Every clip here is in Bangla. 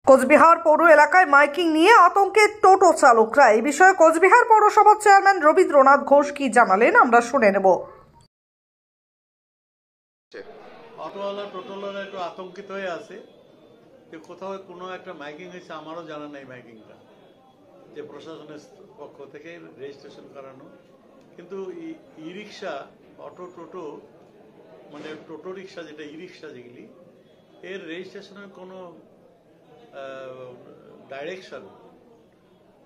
কোচবিহার পৌর এলাকায় মাইকিং নিয়ে আতঙ্কে টোটো চালকরা। এই বিষয়ে কোচবিহার পৌরসভার চেয়ারম্যান রবীন্দ্রনাথ ঘোষ কি জানালেন আমরা শুনে নেব। অটোওয়ালা টোটোওয়ালা একটু আতঙ্কিত হয়ে আছে যে কোথাও কোনো একটা মাইকিং হয়েছে, আমারও জানা নেই মাইকিংটা, যে প্রশাসনের পক্ষ থেকে রেজিস্ট্রেশন করানো। কিন্তু ই রিক্সা, অটো টোটো মানে টোটো রিক্সা যেটা ই রিক্সা যেগুলি, এর রেজিস্ট্রেশনের কোনো ডাইরেকশন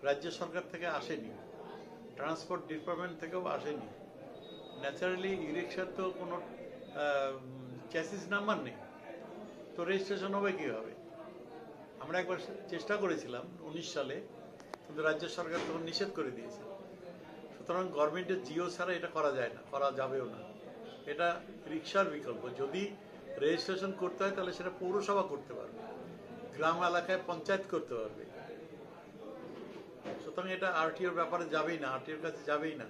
রাজ্য সরকার থেকে আসেনি, ট্রান্সপোর্ট ডিপার্টমেন্ট থেকেও আসেনি। ন্যাচারালি ই রিক্সার তো কোনো চ্যাসিস নাম্বার নেই, তো রেজিস্ট্রেশন হবে কীভাবে? আমরা একবার চেষ্টা করেছিলাম 19 সালে, কিন্তু রাজ্য সরকার তখন নিষেধ করে দিয়েছে। সুতরাং গভর্নমেন্টের জিও ছাড়া এটা করা যায় না, করা যাবেও না। এটা রিক্সার বিকল্প। যদি রেজিস্ট্রেশন করতে হয় তাহলে সেটা পৌরসভা করতে পারবে, গ্রাম এলাকায় পঞ্চায়েত করতে পারবে। সুতরাং এটা আরটিওর ব্যাপারে যাবেই না, আরটিওর কাছে যাবেই না।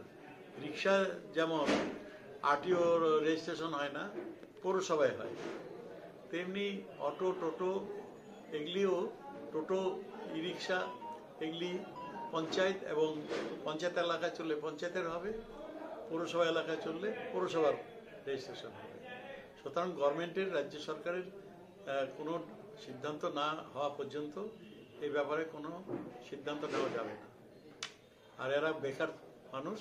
রিক্সা যেমন আরটিও রেজিস্ট্রেশন হয় না, পৌরসভায় হয়, তেমনি অটো টোটো এগুলিও, টোটো ই রিক্সা এগুলি পঞ্চায়েত এবং পঞ্চায়েত এলাকায় চললে পঞ্চায়েতের হবে, পৌরসভা এলাকায় চললে পৌরসভার রেজিস্ট্রেশন হবে। সুতরাং গভর্নমেন্টের, রাজ্য সরকারের কোনো সিদ্ধান্ত না হওয়া পর্যন্ত এই ব্যাপারে কোনো সিদ্ধান্ত নেওয়া যাবে না। আর এরা বেকার মানুষ,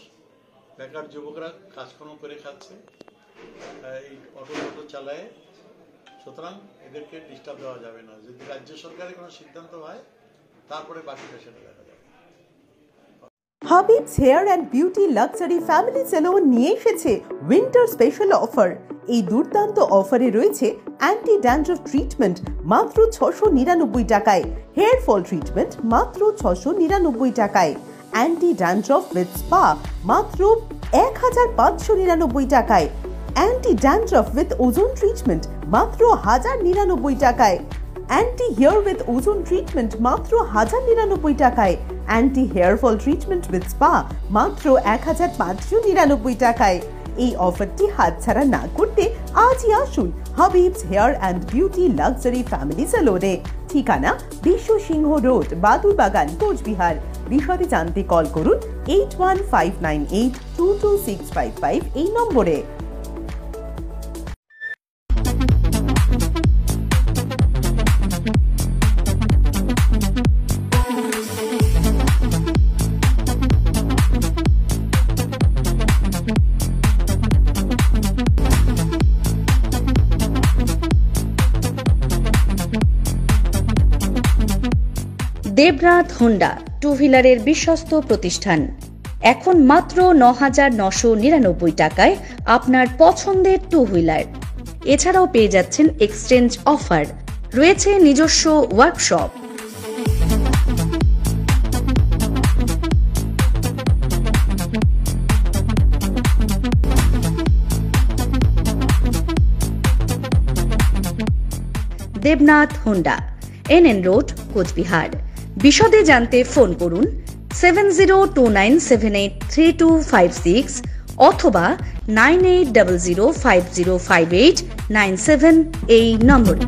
বেকার যুবকরা কাজকর্ম করে খাচ্ছে, এই অটো টোটো চালায়। সুতরাং এদেরকে ডিস্টার্ব দেওয়া যাবে না। যদি রাজ্য সরকারের কোনো সিদ্ধান্ত হয় তারপরে বাকিটা সেটা দেখা যাবে। Habib's hair and beauty luxury family salon নিয়ে এসেছে উইন্টার স্পেশাল অফার। এই দুর্দান্ত অফারে রয়েছে অ্যান্টি ড্যান্ড্রফ ট্রিটমেন্ট মাত্র 699 টাকায়, হেয়ার ফল ট্রিটমেন্ট মাত্র 699 টাকায়, অ্যান্টি ড্যান্ড্রফ উইথ স্পা মাত্র 1599 টাকায়, anti dandruff with ozone treatment মাত্র 1099 টাকায়, anti hair with ozone treatment মাত্র 1099 টাকায়, anti hair fall treatment with spa মাত্র 1599 টাকায়। এই অফারটি হাতছাড়া না করতে আজই আসুন Habib's hair and beauty luxury family সেলুনে। ঠিকানা বিশ্ব সিংহ রোড, বাদুরবাগান, কোচবিহার। বিশদে জানতে কল করুন 8159822655 এই নম্বরে। দেবনাথ হোন্ডা টু হুইলারের বিশ্বস্ত প্রতিষ্ঠান। এখন মাত্র ৯,৯৯৯ টাকায় আপনার পছন্দের টু হুইলার। এছাড়াও পেয়ে যাচ্ছেন এক্সচেঞ্জ অফার, রয়েছে নিজস্ব workshop. Debnath Honda, NN road, Coochbehar. বিশদে জানতে ফোন করুন 7029783256 অথবা 9800505897 এই নম্বরে।